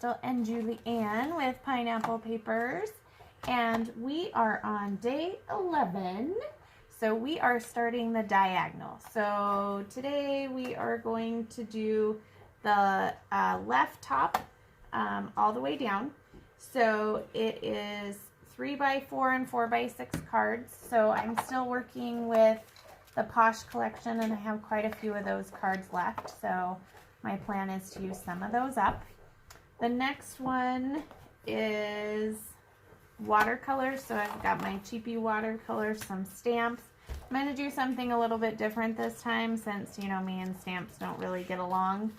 Crystal and Julie Ann with Pineapple Papers, and we are on day 11. So we are starting the diagonal. So today we are going to do the left top all the way down. So it is 3x4 and 4x6 cards. So I'm still working with the Posh collection, and I have quite a few of those cards left. So my plan is to use some of those up. The next one is watercolors. So I've got my cheapy watercolors, some stamps. I'm going to do something a little bit different this time since, you know, me and stamps don't really get along.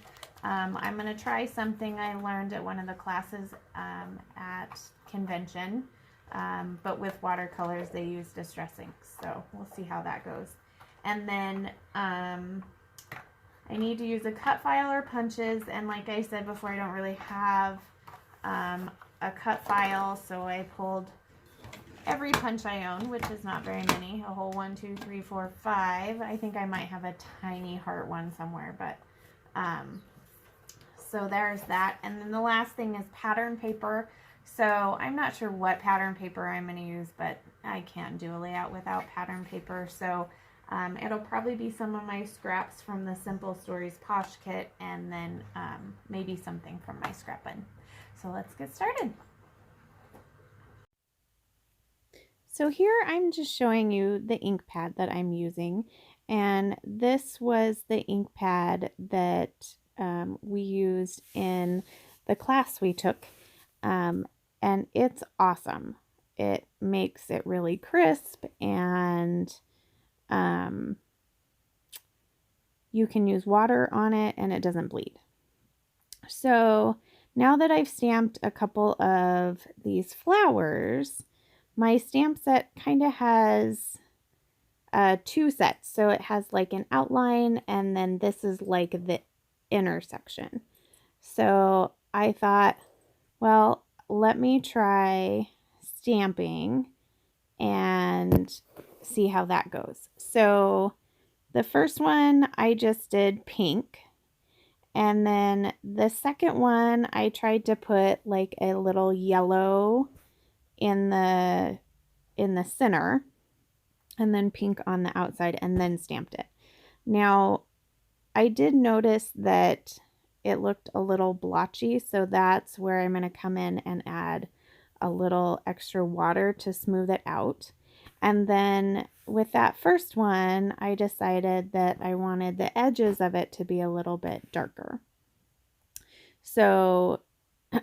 I'm going to try something I learned at one of the classes at convention, but with watercolors they use distress inks, so we'll see how that goes. And then I need to use a cut file or punches, and like I said before, I don't really have a cut file, so I pulled every punch I own, which is not very many. A whole 1, 2, 3, 4, 5. I think I might have a tiny heart one somewhere, but so there's that. And then the last thing is pattern paper. So I'm not sure what pattern paper I'm going to use, but I can't do a layout without pattern paper. So it'll probably be some of my scraps from the Simple Stories Posh kit, and then maybe something from my scrap bin. So let's get started. So here I'm just showing you the ink pad that I'm using, and this was the ink pad that we used in the class we took, and it's awesome. It makes it really crisp, and you can use water on it and it doesn't bleed. So now that I've stamped a couple of these flowers, my stamp set kind of has 2 sets. So it has like an outline, and then this is like the inner section. So I thought, well, let me try stamping and see how that goes. So the first one I just did pink, and then the second one I tried to put like a little yellow in the center, and then pink on the outside, and then stamped it. Now I did notice that it looked a little blotchy, so that's where I'm going to come in and add a little extra water to smooth it out. And then with that first one, I decided that I wanted the edges of it to be a little bit darker. So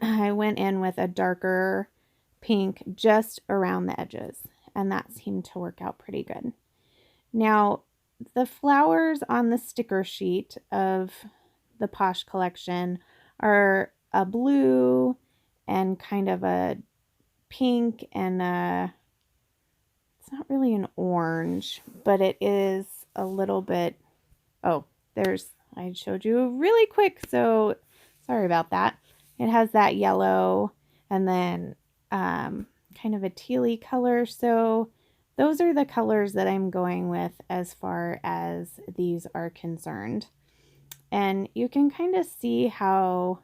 I went in with a darker pink just around the edges, and that seemed to work out pretty good. Now, the flowers on the sticker sheet of the Posh collection are a blue and kind of a pink, and it's not really an orange, but it is a little bit, I showed you really quick, so sorry about that. It has that yellow and then kind of a tealy color. So those are the colors that I'm going with as far as these are concerned. And you can kind of see how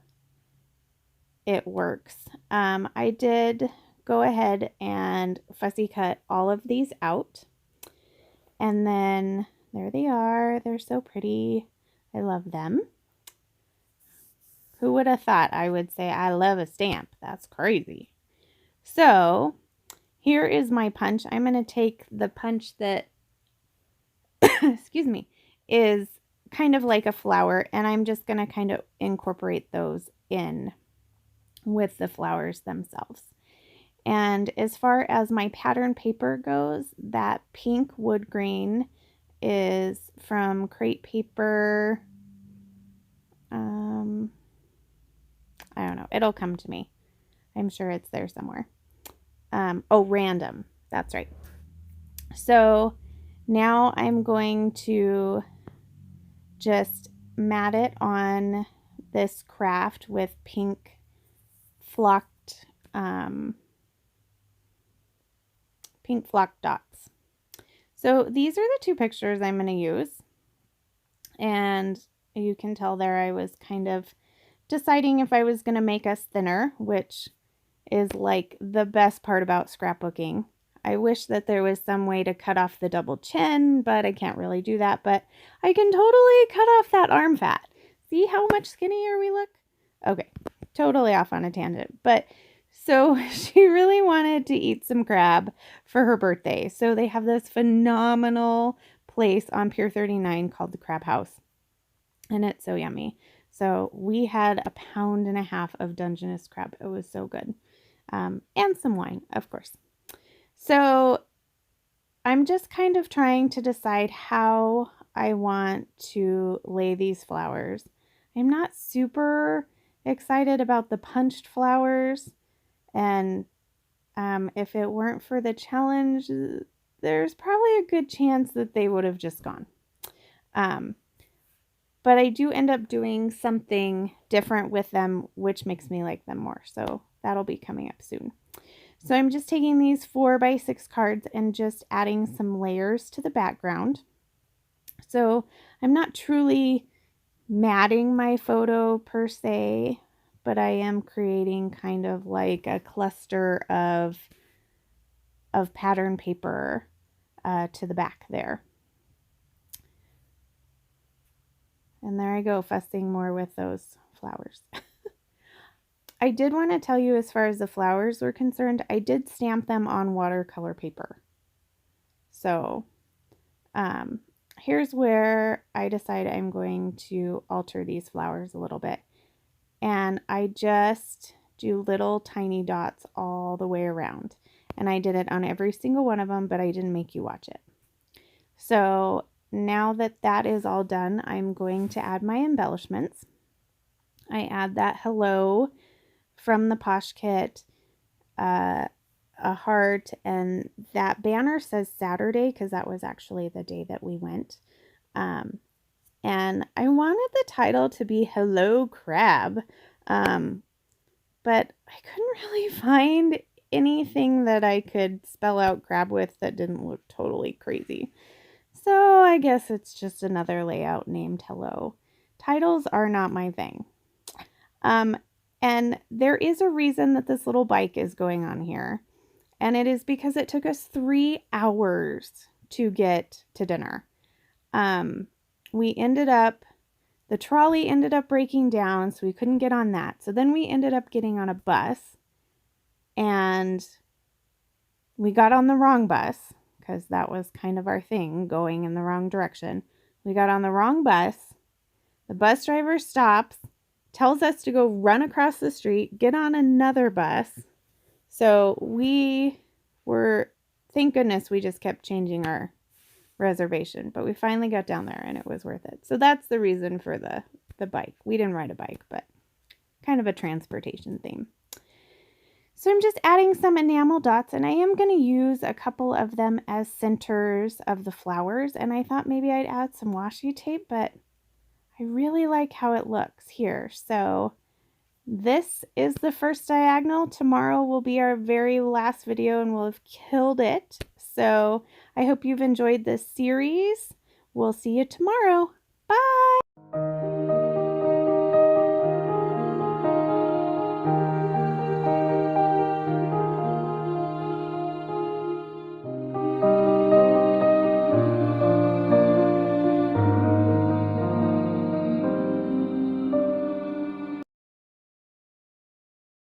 it works. I did go ahead and fussy cut all of these out. And then there they are. They're so pretty. I love them. Who would have thought I would say I love a stamp? That's crazy. So here is my punch. I'm going to take the punch that, excuse me, is kind of like a flower, and I'm just going to kind of incorporate those in with the flowers themselves. And as far as my pattern paper goes, that pink wood grain is from Crate Paper. I don't know. It'll come to me. I'm sure it's there somewhere. Random. That's right. So now I'm going to just mat it on this craft with pink flocked dots. So these are the 2 pictures I'm going to use, and you can tell there I was kind of deciding if I was going to make us thinner, which is like the best part about scrapbooking. I wish that there was some way to cut off the double chin, but I can't really do that. But I can totally cut off that arm fat. See how much skinnier we look? Okay, totally off on a tangent. But so she really wanted to eat some crab for her birthday. So they have this phenomenal place on Pier 39 called the Crab House. And it's so yummy. So we had 1.5 pounds of Dungeness crab. It was so good. And some wine, of course. So I'm just kind of trying to decide how I want to lay these flowers. I'm not super excited about the punched flowers. And if it weren't for the challenge, there's probably a good chance that they would have just gone. But I do end up doing something different with them, which makes me like them more. So that'll be coming up soon. So I'm just taking these 4x6 cards and just adding some layers to the background. So I'm not truly matting my photo per se, but I am creating kind of like a cluster of pattern paper to the back there. And there I go, fussing more with those flowers. I did want to tell you, as far as the flowers were concerned, I did stamp them on watercolor paper. So here's where I decide I'm going to alter these flowers a little bit. And I just do little tiny dots all the way around. And I did it on every single one of them, but I didn't make you watch it. So now that that is all done, I'm going to add my embellishments. I add that hello from the Posh Kit, a heart, and that banner says Saturday because that was actually the day that we went. And I wanted the title to be Hello Crab, but I couldn't really find anything that I could spell out crab with that didn't look totally crazy. So I guess it's just another layout named Hello. Titles are not my thing. And there is a reason that this little bike is going on here. And it is because it took us 3 hours to get to dinner. The trolley ended up breaking down, so we couldn't get on that. So then we ended up getting on a bus. And we got on the wrong bus, because that was kind of our thing, going in the wrong direction. We got on the wrong bus. The bus driver stops, tells us to go run across the street, get on another bus. So thank goodness we just kept changing our reservation, but we finally got down there and it was worth it. So that's the reason for the bike. We didn't ride a bike, but kind of a transportation theme. So I'm just adding some enamel dots, and I am going to use a couple of them as centers of the flowers, and I thought maybe I'd add some washi tape, but I really like how it looks here. So this is the first diagonal. Tomorrow will be our very last video and we'll have killed it. So I hope you've enjoyed this series. We'll see you tomorrow. Bye!